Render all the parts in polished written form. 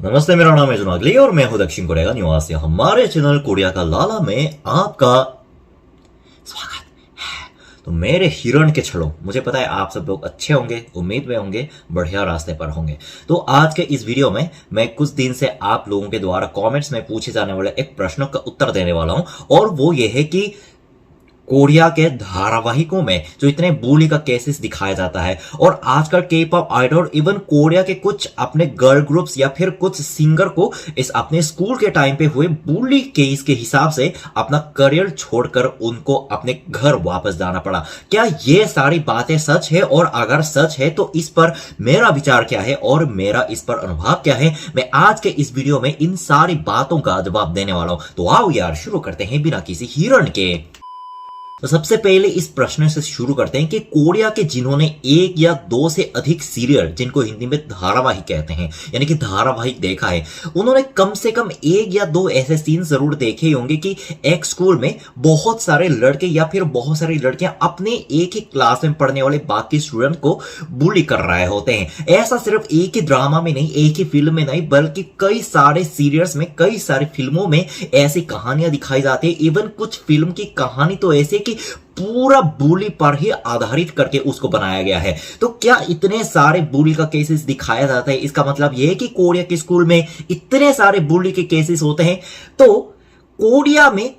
नमस्ते, मेरा नाम है जुनागली और मैं हूं दक्षिण कोरिया का निवासी। हमारे चैनल कोरिया का लाला में आपका स्वागत है। तो मेरे हिरण के छड़ों, मुझे पता है आप सब लोग अच्छे होंगे, उम्मीद में होंगे, बढ़िया रास्ते पर होंगे। तो आज के इस वीडियो में मैं कुछ दिन से आप लोगों के द्वारा कमेंट्स में पूछे जाने वाले एक प्रश्न का उत्तर देने वाला हूं, और वो ये है कि कोरिया के धारावाहिकों में जो इतने बुली का केसेस दिखाया जाता है, और आजकल के पॉप आइडल इवन कोरिया के कुछ अपने गर्ल ग्रुप्स या फिर कुछ सिंगर को इस अपने स्कूल के टाइम पे हुए बुली केस के हिसाब से अपना करियर छोड़कर उनको अपने घर वापस जाना पड़ा। क्या ये सारी बातें सच है? और अगर सच है तो इस पर मेरा विचार क्या है और मेरा इस पर अनुभव क्या है, मैं आज के इस वीडियो में इन सारी बातों का जवाब देने वाला हूं। तो आओ यार शुरू करते हैं बिना किसी हिरण के। तो सबसे पहले इस प्रश्न से शुरू करते हैं कि कोरिया के जिन्होंने एक या दो से अधिक सीरियल, जिनको हिंदी में धारावाहिक कहते हैं, यानी कि धारावाहिक देखा है, उन्होंने कम से कम एक या दो ऐसे सीन जरूर देखे होंगे कि एक स्कूल में बहुत सारे लड़के या फिर बहुत सारी लड़कियां अपने एक ही क्लास में पढ़ने वाले बाकी स्टूडेंट को बुली कर रहे होते हैं। ऐसा सिर्फ एक ही ड्रामा में नहीं, एक ही फिल्म में नहीं, बल्कि कई सारे सीरियल्स में, कई सारी फिल्मों में ऐसी कहानियां दिखाई जाती है। इवन कुछ फिल्म की कहानी तो ऐसे कि पूरा बुली पर ही आधारित करके उसको बनाया गया है। तो क्या इतने सारे बुली का केसेस दिखाया जाता है, इसका मतलब यह है कि कोरिया के स्कूल में इतने सारे बुली के केसेस होते हैं? तो कोरिया में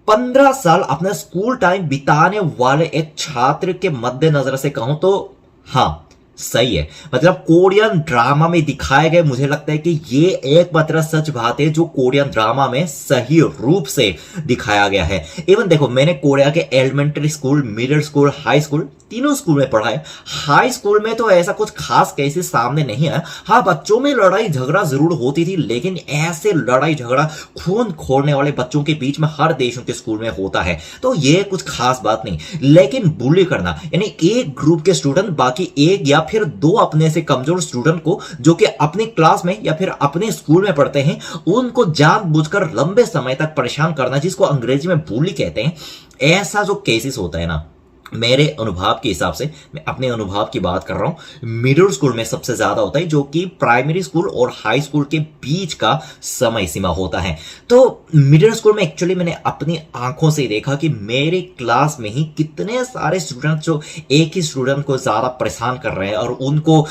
15 साल अपना स्कूल टाइम बिताने वाले एक छात्र के मद्देनजर से कहूं तो हाँ, सही है। मतलब कोरियन ड्रामा में दिखाए गए, मुझे लगता है कि ये एकमात्र सच बात है जो कोरियन ड्रामा में सही रूप से दिखाया गया है। इवन देखो, मैंने कोरिया के elementary school, middle school, high school, तीनों स्कूल में पढ़ा है। हाई स्कूल में तो ऐसा कुछ खास केसेस सामने नहीं आया। हाँ, बच्चों में लड़ाई झगड़ा जरूर होती थी, लेकिन ऐसे लड़ाई झगड़ा खून खोलने वाले बच्चों के बीच में हर देशों के स्कूल में होता है, तो ये कुछ खास बात नहीं। लेकिन बुली करना, यानी एक ग्रुप के स्टूडेंट बाकी एक या फिर दो अपने से कमजोर स्टूडेंट को, जो कि अपनी क्लास में या फिर अपने स्कूल में पढ़ते हैं, उनको जानबूझकर लंबे समय तक परेशान करना, जिसको अंग्रेजी में बुली कहते हैं, ऐसा जो केसेस होता है ना, मेरे अनुभव के हिसाब से, मैं अपने अनुभव की बात कर रहा हूं, मिडिल स्कूल में सबसे ज्यादा होता है, जो कि प्राइमरी स्कूल और हाई स्कूल के बीच का समय सीमा होता है। तो मिडिल स्कूल में एक्चुअली मैंने अपनी आंखों से देखा कि मेरे क्लास में ही कितने सारे स्टूडेंट जो एक ही स्टूडेंट को ज्यादा परेशान कर रहे हैं और उनको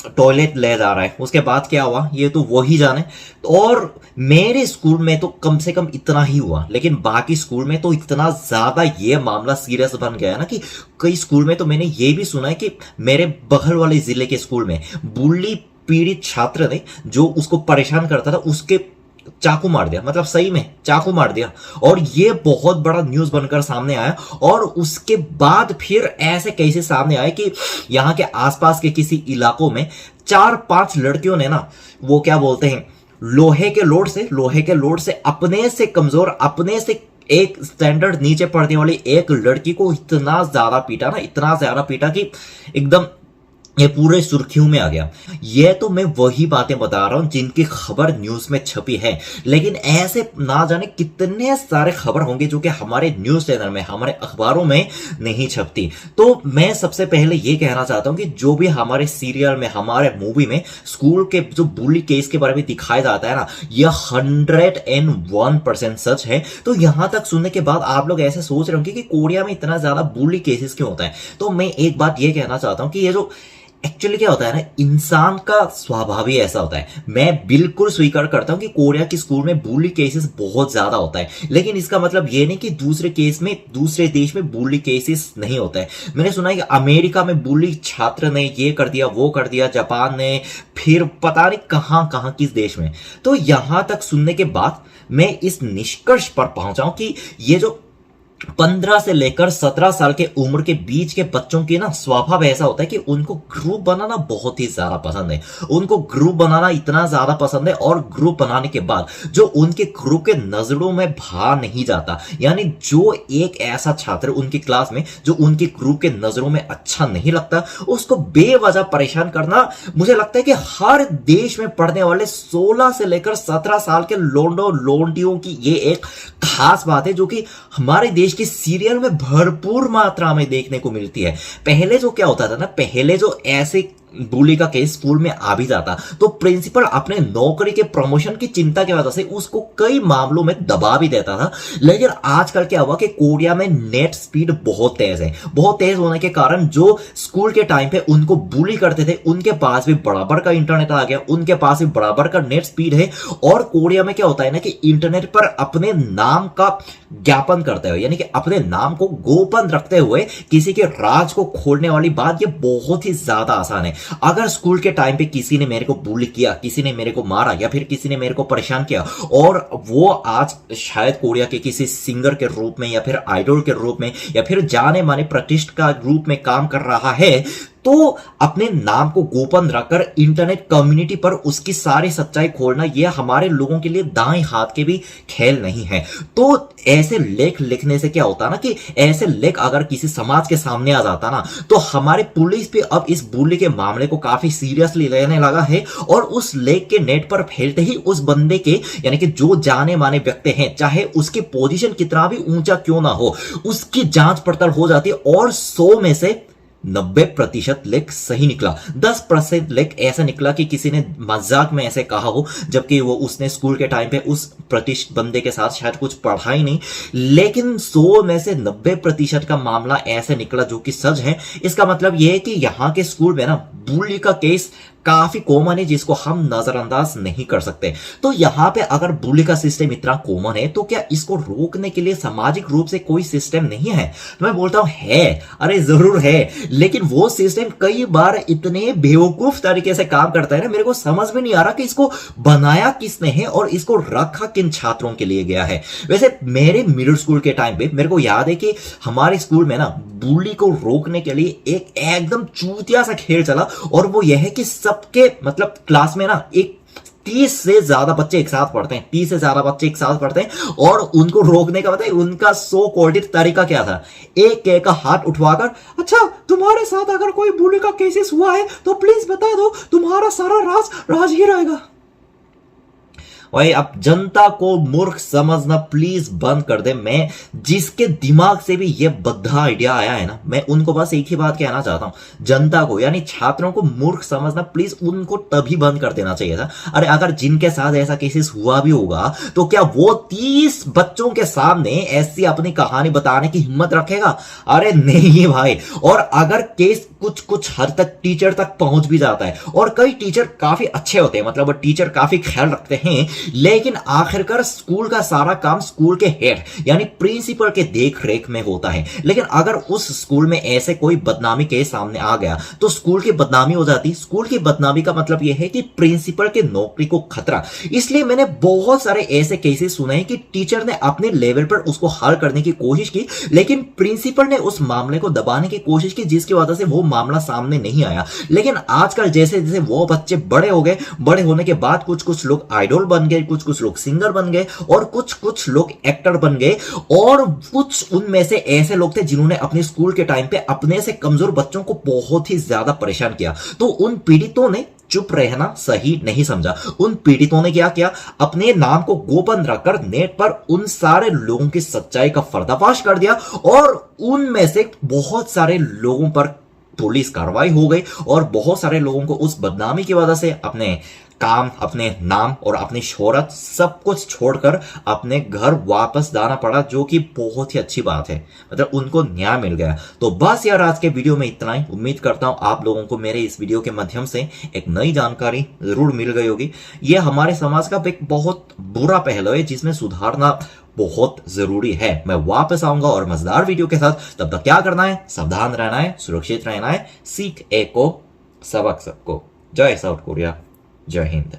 टॉयलेट ले जा रहा है। उसके बाद क्या हुआ ये तो वही जाने। और मेरे स्कूल में तो कम से कम इतना ही हुआ, लेकिन बाकी स्कूल में तो इतना ज्यादा ये मामला सीरियस बन गया ना कि कई स्कूल में तो मैंने ये भी सुना है कि मेरे बगल वाले जिले के स्कूल में बुली पीड़ित छात्र ने, जो उसको परेशान करता था, उसके चाकू मार दिया। मतलब सही में चाकू मार दिया, और ये बहुत बड़ा न्यूज बनकर सामने आया। और उसके बाद फिर ऐसे केसेस सामने आए कि यहां के आसपास के किसी इलाकों में 4-5 लड़कियों ने ना, वो क्या बोलते हैं, लोहे के लोड से अपने से कमजोर, अपने से एक स्टैंडर्ड नीचे पढ़ने वाली एक लड़की को इतना ज्यादा पीटा कि एकदम ये पूरे सुर्खियों में आ गया। ये तो मैं वही बातें बता रहा हूं जिनकी खबर न्यूज में छपी है, लेकिन ऐसे ना जाने कितने सारे खबर होंगे जो कि हमारे न्यूज चैनल में, हमारे अखबारों में नहीं छपती। तो मैं सबसे पहले ये कहना चाहता हूं कि जो भी हमारे सीरियल में, हमारे मूवी में स्कूल के जो बुली केस के बारे में दिखाया जाता है ना, यह 101% सच है। तो यहां तक सुनने के बाद आप लोग ऐसे सोच रहे होंगे कि कोरिया में इतना ज्यादा बुली केसेस क्यों होता है। तो मैं एक बात ये कहना चाहता हूं कि ये जो एक्चुअली क्या होता है ना, इंसान का स्वभाव ही ऐसा होता है। मैं बिल्कुल स्वीकार करता हूं कि कोरिया के स्कूल में बुली केसेस बहुत ज्यादा होता है, लेकिन इसका मतलब ये नहीं कि दूसरे देश में बुली केसेस नहीं होता है। मैंने सुना है कि अमेरिका में बुली छात्र ने ये कर दिया, वो कर दिया, जापान ने, फिर पता नहीं कहां कहां किस देश में। तो यहां तक सुनने के बाद मैं इस निष्कर्ष पर पहुंचा हूं कि ये जो 15 से लेकर 17 साल के उम्र के बीच के बच्चों की ना स्वभाव ऐसा होता है कि उनको ग्रुप बनाना बहुत ही ज्यादा पसंद है। उनको ग्रुप बनाना इतना ज्यादा पसंद है, और ग्रुप बनाने के बाद जो उनके ग्रुप के नजरों में भा नहीं जाता, यानी जो एक ऐसा छात्र उनकी क्लास में जो उनके ग्रुप के नजरों में अच्छा नहीं लगता, उसको बेवजह परेशान करना, मुझे लगता है कि हर देश में पढ़ने वाले 16 से लेकर 17 साल के लोंडो लोंडियों की ये एक खास बात है, जो कि हमारे देश की सीरियल में भरपूर मात्रा में देखने को मिलती है। पहले जो क्या होता था ना, पहले जो ऐसे बुली का केस स्कूल में आ भी जाता तो प्रिंसिपल अपने नौकरी के प्रमोशन की चिंता की वजह से उसको कई मामलों में दबा भी देता था। लेकिन आजकल क्या हुआ कि कोरिया में नेट स्पीड बहुत तेज है। बहुत तेज होने के कारण जो स्कूल के टाइम पे उनको बुली करते थे उनके पास भी बराबर का इंटरनेट आ गया, उनके पास भी बराबर का नेट स्पीड है। और कोरिया में क्या होता है ना कि इंटरनेट पर अपने नाम का ज्ञापन करते हुए, यानी कि अपने नाम को गोपन रखते हुए किसी के राज को खोलने वाली बात, ये बहुत ही ज्यादा आसान है। अगर स्कूल के टाइम पे किसी ने मेरे को बुली किया, किसी ने मेरे को मारा या फिर किसी ने मेरे को परेशान किया और वो आज शायद कोरिया के किसी सिंगर के रूप में या फिर आइडल के रूप में या फिर जाने माने प्रतिष्ठित का रूप में काम कर रहा है, तो अपने नाम को गोपन रखकर इंटरनेट कम्युनिटी पर उसकी सारी सच्चाई खोलना यह हमारे लोगों के लिए दाएं हाथ के भी खेल नहीं है। तो ऐसे लेख लिखने से क्या होता ना कि ऐसे लेख अगर किसी समाज के सामने आ जाता ना तो हमारे पुलिस भी अब इस बुली के मामले को काफी सीरियसली लेने लगा है। और उस लेख के नेट पर फैलते ही उस बंदे के, यानी कि जो जाने माने व्यक्ति हैं, चाहे उसकी पोजीशन कितना भी ऊंचा क्यों ना हो, उसकी जांच पड़ताल हो जाती है और 100 में से 90% लेख सही निकला। 10% लेख ऐसा निकला कि किसी ने मजाक में ऐसे कहा हो, जबकि वो उसने स्कूल के टाइम पे उस प्रतिष्ठित बंदे के साथ शायद कुछ पढ़ा ही नहीं। लेकिन 100 में से 90% का मामला ऐसे निकला जो कि सच है। इसका मतलब यह है कि यहाँ के स्कूल में ना बुली का केस काफी कॉमन है जिसको हम नजरअंदाज नहीं कर सकते। तो यहां पे अगर बुली का सिस्टम इतना कॉमन है तो क्या इसको रोकने के लिए सामाजिक रूप से कोई सिस्टम नहीं है? तो मैं बोलता हूं है, अरे जरूर है, लेकिन वो सिस्टम कई बार इतने बेवकूफ तरीके से काम करता है ना, मेरे को समझ में नहीं आ रहा कि इसको बनाया किसने है और इसको रखा किन छात्रों के लिए गया है। वैसे मेरे मिडिल स्कूल के टाइम पे मेरे को याद है कि हमारे स्कूल में ना बुली को रोकने के लिए एक एकदम चूतिया सा खेल चला और वो यह है कि सबके मतलब क्लास में ना एक 30 से ज्यादा बच्चे एक साथ पढ़ते हैं, 30 से ज्यादा बच्चे एक साथ पढ़ते हैं और उनको रोकने का बताइए उनका सो कॉल्ड तरीका क्या था। एक का हाथ उठवाकर, अच्छा तुम्हारे साथ अगर कोई बुली का केसेस हुआ है तो प्लीज बता दो, तुम्हारा सारा राज ही रहेगा। भाई अब जनता को मूर्ख समझना प्लीज बंद कर दे। मैं जिसके दिमाग से भी ये बद्धा आइडिया आया है ना, मैं उनको बस एक ही बात कहना चाहता हूं, जनता को यानी छात्रों को मूर्ख समझना प्लीज उनको तभी बंद कर देना चाहिए था। अरे अगर जिनके साथ ऐसा केसेस हुआ भी होगा तो क्या वो 30 बच्चों के सामने ऐसी अपनी कहानी बताने की हिम्मत रखेगा? अरे नहीं भाई। और अगर केस कुछ हद तक टीचर तक पहुंच भी जाता है और कई टीचर काफी अच्छे होते हैं, मतलब वो टीचर काफी ख्याल रखते हैं, लेकिन आखिरकार स्कूल का सारा काम स्कूल के हेड यानी प्रिंसिपल के देख रेख में होता है। लेकिन अगर उस स्कूल में ऐसे कोई बदनामी केस सामने आ गया तो स्कूल की बदनामी हो जाती। स्कूल की बदनामी का मतलब यह है कि प्रिंसिपल के नौकरी को खतरा। इसलिए मैंने बहुत सारे ऐसे केसेस सुने हैं कि टीचर ने अपने लेवल पर उसको हल करने की कोशिश की, लेकिन प्रिंसिपल ने उस मामले को दबाने की कोशिश की, जिसकी वजह से वो मामला सामने नहीं आया। लेकिन आजकल जैसे जैसे वो बच्चे बड़े हो गए, बड़े होने के बाद कुछ लोग आइडल बन गए, कुछ लोग सिंगर बन गए और कुछ लोग एक्टर बन गए और कुछ उनमें से ऐसे लोग थे जिन्होंने अपने स्कूल के टाइम पे अपने से कमजोर बच्चों को बहुत ही ज्यादा परेशान किया। तो उन पीड़ितों ने चुप रहना सही नहीं समझा। उन पीड़ितों ने क्या किया, अपने नाम को गोपन रखकर नेट पर उन सारे लोगों की सच्चाई का पर्दाफाश कर दिया और उनमें से बहुत सारे लोगों पर पुलिस कार्रवाई हो गई और बहुत सारे लोगों को उस बदनामी की वजह से अपने काम, अपने नाम और अपनी शोहरत सब कुछ छोड़कर अपने घर वापस जाना पड़ा, जो कि बहुत ही अच्छी बात है, मतलब उनको न्याय मिल गया। तो बस यार आज के वीडियो में इतना ही। उम्मीद करता हूं आप लोगों को मेरे इस वीडियो के माध्यम से एक नई जानकारी जरूर मिल गई होगी। यह हमारे समाज का एक बहुत बुरा पहलू है जिसमें सुधारना बहुत जरूरी है। मैं वापस आऊंगा और मजेदार वीडियो के साथ। तब तक क्या करना है, सावधान रहना है, सुरक्षित रहना है, सीख एक को सबक सबको। जय साउथ कोरिया, जय हिंद।